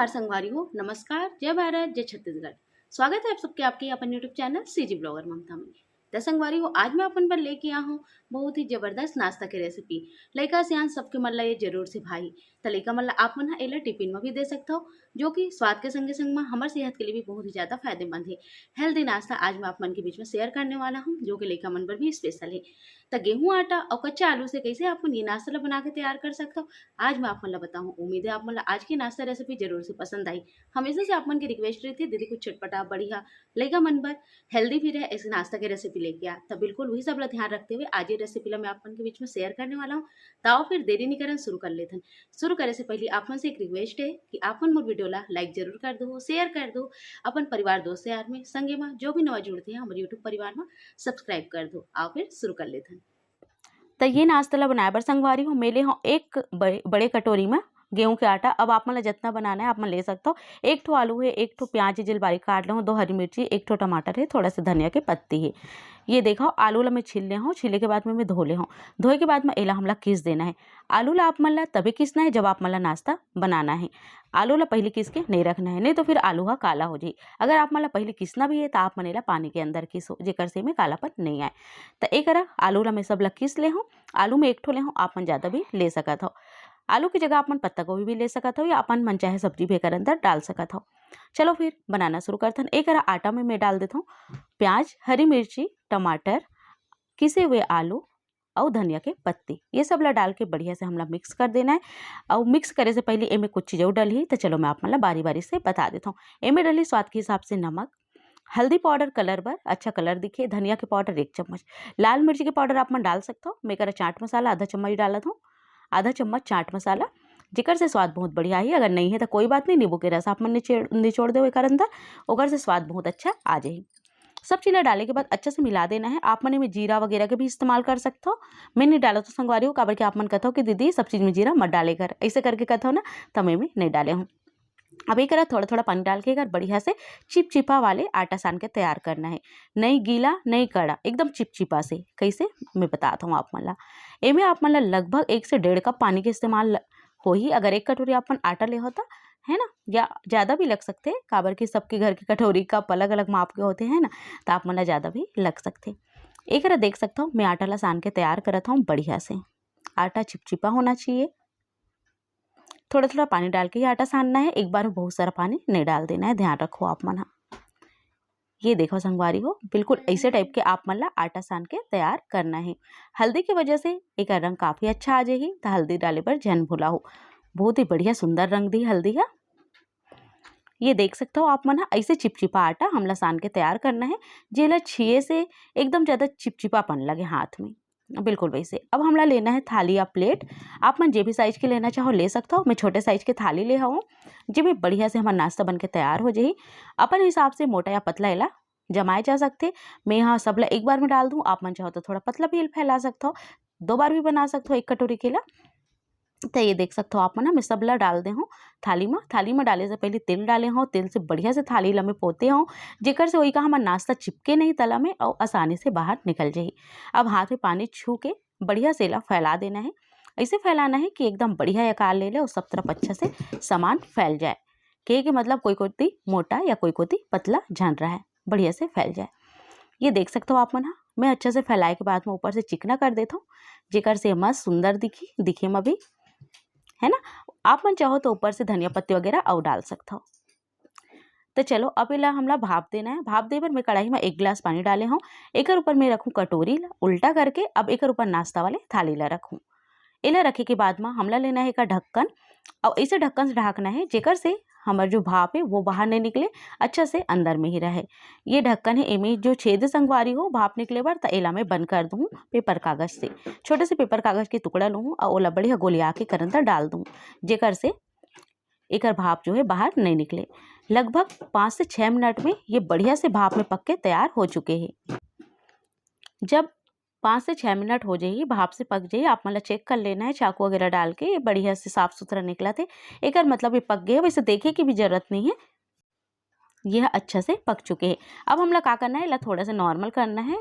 जोहार संगवारी हो, नमस्कार, जय भारत, जय छत्तीसगढ़। स्वागत है आप सबके आपके अपन यूट्यूब चैनल सीजी ब्लॉगर ममता में। तो संगवारी हो, आज मैं अपन पर लेके आया हूँ बहुत ही जबरदस्त नाश्ता की रेसिपी। लइका सियान सबके मन ला ये जरूर से भाई। तो लइका मन ला आप मन एला टिफिन में भी दे सकते हो, जो कि स्वाद के संगे संग में हमारे सेहत के लिए भी बहुत ही ज्यादा फायदेमंद है। हेल्दी नाश्ता आज मैं आप मन के बीच में शेयर करने वाला हूँ, जो कि लइका मन पर भी स्पेशल है। तो गेहूं आटा और कच्चा आलू से कैसे आप ये नाश्ता ला बना के तैयार कर सकते हो, आज मैं आप मन ला बताऊँ। उम्मीद है आप मन ला आज की नाश्ता रेसिपी जरूर से पसंद आई। हमेशा से आप मन की रिक्वेस्ट रही थी, दीदी कुछ चटपटा बढ़िया लइका मन पर हेल्दी भी रहे ऐसे नाश्ता की रेसिपी लेके आ। तब बिल्कुल वही सब ला ध्यान रखते हुए आज ये रेसिपी ला मैं आप मन के बीच में शेयर करने वाला हूँ। ताओ फिर देरी नहीं करन, शुरू कर लेते हैं। शुरू करे से पहले आप मन से एक रिक्वेस्ट है कि आप मन मोर वीडियो ला लाइक जरूर कर दो, शेयर कर दो, अपन परिवार दोस्त यार में संगे में जो भी नवा जुड़ते हैं हमारे यूट्यूब परिवार में सब्सक्राइब कर दो। आओ फिर शुरू कर लेते हैं। तो ये नाश्ता ला बनाए बर संगवारी हो मेले हो एक बड़े कटोरी में गेहूं के आटा। अब आप मन ला जितना बनाना है आप मन ले सकते हो। एक ठो आलू है, एक ठो प्याज जिल बारीक काट लो, 2 हरी मिर्ची, एक ठो टमाटर है, थोड़ा सा धनिया के पत्ती है। ये देखो आलू ला मैं छील ले हूँ, छीले के बाद में मैं धो ले हूँ। धोए के बाद में एला हमला किस देना है। आलू ला आप मन ला तभी किसना है जब आप मन ला नाश्ता बनाना है। आलू ला पहले किस के नहीं रखना है, नहीं तो फिर आलू हा काला हो जाए। अगर आप मन ला पहले किसना भी है तो आप मन ला पानी के अंदर किसो, जेकर से में कालापन नहीं आए। तो एक आलू ला मैं सब ला किस ले हूँ। आलू में एक ठो ले हूँ, आप मन ज़्यादा भी ले सकत हो। आलू की जगह आप मन पत्ता गोभी भी ले सकत हो या अपन मन चाहे सब्जी भी एकर अंदर डाल सकत हो। चलो फिर बनाना शुरू करते हैं। एक आटा में मैं डाल देता हूँ प्याज, हरी मिर्ची, टमाटर, किसे हुए आलू और धनिया के पत्ती। ये सब ला डाल के बढ़िया से हमला मिक्स कर देना है। और मिक्स करे से पहले एमे कुछ चीज़ और डली, तो चलो मैं आप मन ला बारी बारी से बता देता हूँ। एमे डली स्वाद के हिसाब से नमक, हल्दी पाउडर कलर बर अच्छा कलर दिखे, धनिया के पाउडर 1 चम्मच, लाल मिर्ची के पाउडर आप मन डाल सकते हो। मैं चाट मसाला आधा चम्मच डालत हूँ, आधा चम्मच चाट मसाला, जेकर से स्वाद बहुत बढ़िया है। अगर नहीं है तो कोई बात नहीं, नींबू के रस आप मन निचोड़ दो एकर अंदर, ओकर से स्वाद बहुत अच्छा आ जाए। सब चीज़ें डालने के बाद अच्छे से मिला देना है। आप मन में जीरा वगैरह के भी इस्तेमाल कर सकते हो। मैं नहीं डाला तो संगवारी हो, काबर के आप मन कहते हो कि दीदी सब चीज़ में जीरा मत डाले कर, ऐसे करके कहते हो ना, तो मैं नहीं डाले हूँ। अब एक थोड़ा थोड़ा पानी डाल के अगर बढ़िया से चिपचिपा वाले आटा सान के तैयार करना है। नहीं गीला नहीं कड़ा, एकदम चिपचिपा से। कैसे मैं बताता हूँ आप मन ला। एमे आप मन ला लगभग 1 से 1.5 कप पानी के इस्तेमाल हो ही। अगर 1 कटोरी आप मन आटा ले होता है ना, या ज़्यादा भी लग सकते हैं, काबर की सबके घर की कटोरी कप अलग अलग माप के होते हैं ना, तो आप मन ला ज़्यादा भी लग सकते। एक देख सकता हूँ मैं आटा ला सान के तैयार करता हूँ बढ़िया से। आटा चिपचिपा होना चाहिए। थोड़ा थोड़ा पानी डाल के ही आटा सानना है, एक बार में बहुत सारा पानी नहीं डाल देना है, ध्यान रखो आप मन। ये देखो संगवारी हो, बिल्कुल ऐसे टाइप के आप मन ला आटा सान के तैयार करना है। हल्दी की वजह से एक रंग काफ़ी अच्छा आ जाएगी, तो हल्दी डाले पर जन भूला हो। बहुत ही बढ़िया सुंदर रंग दी हल्दी है। ये देख सकते हो आप मन, ऐसे चिपचिपा आटा हमला सान के तैयार करना है, जेला छिए से एकदम ज़्यादा चिपचिपापन लगे हाथ में, बिल्कुल वैसे। अब हमला लेना है थाली या प्लेट, आप मन जे भी साइज के लेना चाहो ले सकते हो। मैं छोटे साइज के थाली ले हूँ, जिसमें बढ़िया से हमारा नाश्ता बन के तैयार हो जाए। अपन हिसाब से मोटा या पतला एला जमाए जा सकते। मैं यहाँ सबला एक बार में डाल दूँ, आप मन चाहो तो थोड़ा पतला भी फैला सकते हो, 2 बार भी बना सकते हो 1 कटोरी केला। तो ये देख सकते हो आप मन, मैं सबला डाल दे हूँ थाली में। थाली में डाले से पहले तेल डाले हूँ, तेल से बढ़िया से थाली ला में पोते हूँ, जेकर से वही का हमारा नाश्ता चिपके नहीं तला में और आसानी से बाहर निकल जाए। अब हाथ में पानी छू के बढ़िया से ला फैला देना है। ऐसे फैलाना है कि एकदम बढ़िया आकार ले ले और सब तरफ अच्छा से सामान फैल जाए। के मतलब कोई कोती मोटा या कोई कोती पतला झन रहा है, बढ़िया से फैल जाए। ये देख सकते हो आप मन, मैं अच्छा से फैलाए के बाद में ऊपर से चिकना कर देता हूँ, जेकर से मस्त सुंदर दिखे में भी, है ना। आप मन चाहो तो ऊपर से धनिया पत्ती वगैरह और डाल सकते हो। तो चलो अब इला हमला भाप देना है। भाप दे पर मैं कढ़ाई में 1 गिलास पानी डाले हूँ। एक ऊपर मैं रखूँ कटोरी ला उल्टा करके, अब एक ऊपर नाश्ता वाले थाली ला रखूँ। इला रखे के बाद में हमला लेना है का ढक्कन, और इसे ढक्कन से ढकना है, जेकर से हमारा जो भाप है वो बाहर नहीं निकले, अच्छा से अंदर में ही रहे। ये ढक्कन है, एमे जो छेद संगवारी हो भाप निकले बार तो एला में बंद कर दूँ पेपर कागज से। छोटे से पेपर कागज के टुकड़ा लूँ और ओला बढ़िया गोलिया के कर अंदर डाल दूँ, जेकर से एक भाप जो है बाहर नहीं निकले। लगभग 5 से 6 मिनट में ये बढ़िया से भाप में पक के तैयार हो चुके हैं। जब 5 से 6 मिनट हो जाइए, भाप से पक जाइए, आप मतलब चेक कर लेना है चाकू वगैरह डाल के। ये बढ़िया से साफ सुथरा निकला थे, एक मतलब ये पक गए। वैसे देखे की भी जरूरत नहीं है, यह अच्छा से पक चुके हैं। अब हमला का करना है, इला थोड़ा सा नॉर्मल करना है,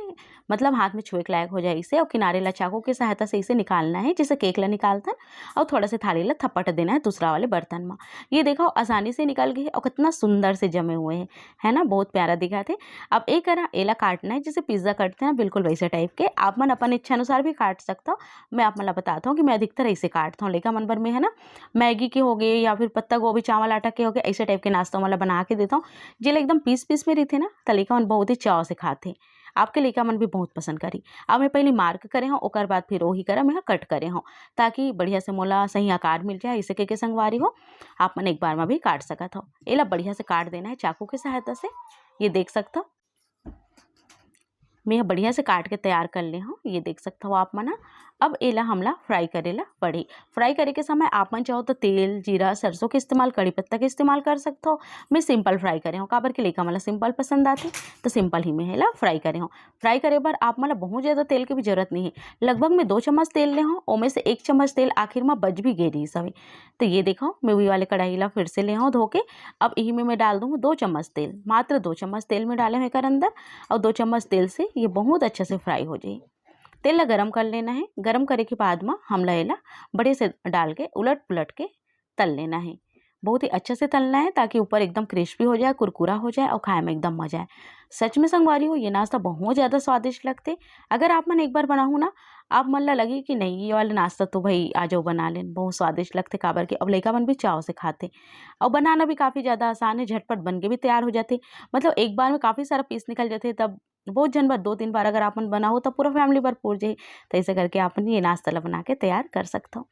मतलब हाथ में छुए के लायक हो जाए इसे, और किनारे ला चाकू की सहायता से इसे निकालना है जैसे केक ला निकालता है, और थोड़ा से थाली ला थप्पट देना है दूसरा वाले बर्तन में। ये देखो आसानी से निकल गई है और कितना सुंदर से जमे हुए हैं, है ना, बहुत प्यारा दिखा थे। अब एक करा एला काटना है जैसे पिज्ज़ा काटते हैं बिल्कुल वैसे टाइप के, आप मन अपन इच्छा अनुसार भी काट सकता हो। मैं आप मतलब बताता हूँ कि मैं अधिकतर ऐसे काटता हूँ, लेका मन भर में है ना मैगी के हो गए या फिर पत्ता गोभी चावल आटा के हो गए, ऐसे टाइप के नाश्ता वाला बना के देता हूँ। जिले एकदम पीस पीस में रहते ना त लइका मन बहुत ही चाव से खाते, आपके लइका मन भी बहुत पसंद करी। अब मैं पहले मार्क करे हूँ, ओकर बाद फिर वही करा मैं कट करे हूँ, ताकि बढ़िया से मोला सही आकार मिल जाए। इसे के संगवारी हो आप मन एक बार में भी काट सकत हो। एला बढ़िया से काट देना है चाकू की सहायता से, ये देख सकते हो मैं बढ़िया से काट के तैयार कर ले हूँ, ये देख सकते हो आप मना। अब एला हमला फ्राई करेला पड़ी। फ्राई करे के समय आप मन चाहो तो तेल जीरा सरसों के इस्तेमाल कड़ी पत्ता के इस्तेमाल कर सकते हो। मैं सिंपल फ्राई करे हूँ, काबर के लेका मला सिंपल पसंद आती, तो सिंपल ही में हेला फ्राई करे हूँ। फ्राई करे बार आप मला बहुत ज़्यादा तेल की भी जरूरत नहीं है, लगभग मैं 2 चम्मच तेल ले हूँ, ओमे से 1 चम्मच तेल आखिर में बच भी गई सभी। तो ये देखो मैं वही वाले कढ़ाई ला फिर से ले हूँ धो के। अब यही में मैं डाल दूँगी 2 चम्मच तेल, मात्र 2 चम्मच तेल में डाले हुए कर अंदर, और 2 चम्मच तेल से ये बहुत अच्छे से फ्राई हो जाए। तेल ला गरम कर लेना है, गरम करे के बाद में हमला एला बड़े से डाल के उलट पुलट के तल लेना है। बहुत ही अच्छे से तलना है ताकि ऊपर एकदम क्रिस्पी हो जाए, कुरकुरा हो जाए और खाए में एकदम मजा आए। सच में संगवारी हो ये नाश्ता बहुत ज़्यादा स्वादिष्ट लगते। अगर आप मन एक बार बनाओ ना, आप मन ला लगे कि नहीं ये वाला नाश्ता तो भाई आ जाओ बना लें, बहुत स्वादिष्ट लगते काबर के अब लइका मन भी चाव से खाते, और बनाना भी काफ़ी ज़्यादा आसान है, झटपट बन के भी तैयार हो जाते। मतलब एक बार में काफ़ी सारा पीस निकल जाते, तब बहुत जन बार 2-3 बार अगर आपन बनाओ तो पूरा फैमिली भर पूर जाए। तो ऐसे करके आपन ये नाश्ता ला बना के तैयार कर सकते हो।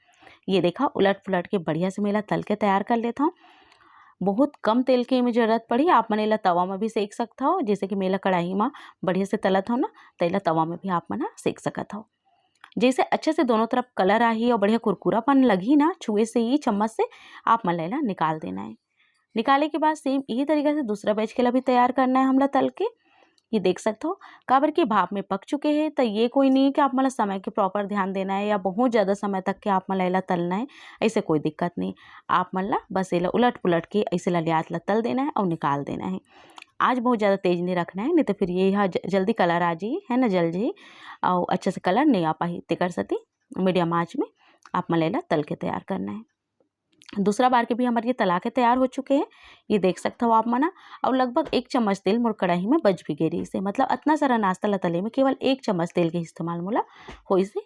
ये देखा उलट पुलट के बढ़िया से मेला तल के तैयार कर लेता हूँ। बहुत कम तेल की में जरूरत पड़ी, आप मन एला तवा में भी सेक सकता हो, जैसे कि मेला कढ़ाई में बढ़िया से तलत हो ना, तो एला तवा में भी आप मन सेक सकत हो। जैसे अच्छे से दोनों तरफ कलर आही और बढ़िया कुरकुरापन लगी ना, छुए से ही चम्मच से आप मन एला निकाल देना है। निकाले के बाद सेम यही तरीके से दूसरा बैच के लिए भी तैयार करना है हमला तल के। ये देख सकते हो काबर के भाप में पक चुके हैं, तो ये कोई नहीं है कि आप मतलब समय के प्रॉपर ध्यान देना है या बहुत ज़्यादा समय तक के आप मतलब एला तलना है, ऐसे कोई दिक्कत नहीं। आप मतलब बस एला उलट पुलट के ऐसे ललियात ला तल देना है और निकाल देना है। आज बहुत ज़्यादा तेज़ नहीं रखना है, नहीं तो फिर ये यहाँ जल्दी कलर आ जाए, है ना, जल जाए और अच्छे से कलर नहीं आ पाई ते कर सती। मीडियम आँच में आप मतलब एला तल के तैयार करना है। दूसरा बार के भी हमारे ये तला के तैयार हो चुके हैं, ये देख सकते हो आप मना। और लगभग 1 चम्मच तेल मोर कढ़ाई में बच भी गई से, मतलब इतना सारा नाश्ता ला तले में केवल 1 चम्मच तेल के इस्तेमाल मोला हो से।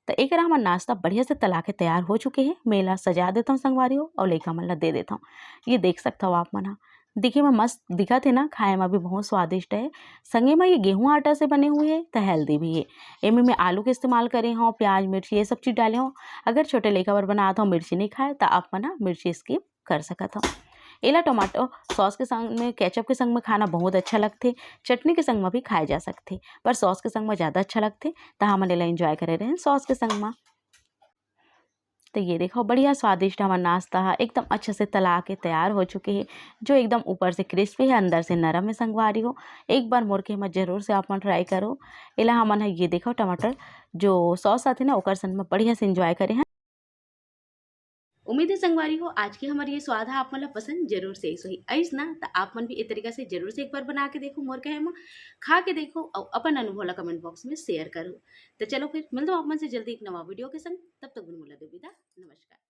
तो एक हमारा नाश्ता बढ़िया से तला के तैयार हो चुके हैं, मेला सजा देता हूँ संगवारी हो और लेका मन ला दे देता हूँ। ये देख सकता हो आप मना, दिखे में मस्त दिखा थे ना, खाए में भी बहुत स्वादिष्ट है। संगे में ये गेहूं आटा से बने हुए हैं तो हेल्दी भी है। इनमें मैं आलू के इस्तेमाल करे हूँ, प्याज मिर्ची ये सब चीज़ डाले हूँ। अगर छोटे लेका बर बनाता हूँ मिर्ची नहीं खाए तो आप मना मिर्ची स्किप कर सकत हो। एला टमाटो सॉस के संग में केचप के संग में खाना बहुत अच्छा लगते, चटनी के संग में भी खाए जा सकते, पर सॉस के संग में ज़्यादा अच्छा लगते, तो हम एला एंजॉय करे रहे सॉस के संग में। तो ये देखो बढ़िया स्वादिष्ट हमारा नाश्ता है, एकदम अच्छे से तला के तैयार हो चुके हैं, जो एकदम ऊपर से क्रिस्पी है अंदर से नरम है संगवारी हो। एक बार मोर के मत जरूर से आप मन ट्राई करो। एला हमन है ये देखो टमाटर जो सॉस आते ना ओकर संग में बढ़िया से एंजॉय करे हैं। उम्मीद है संगवारी हो आज की हमारी ये स्वाद है आप मतलब पसंद जरूर से सही आइस ना, तो आप मन भी इस तरीका से जरूर से एक बार बना के देखो, मोर कहे में खा के देखो और अपन अनुभव ला कमेंट बॉक्स में शेयर करो। तो चलो फिर मिलते हो आप मन से जल्दी एक नवा वीडियो के संग, तब तक मुला दो विदा, नमस्कार।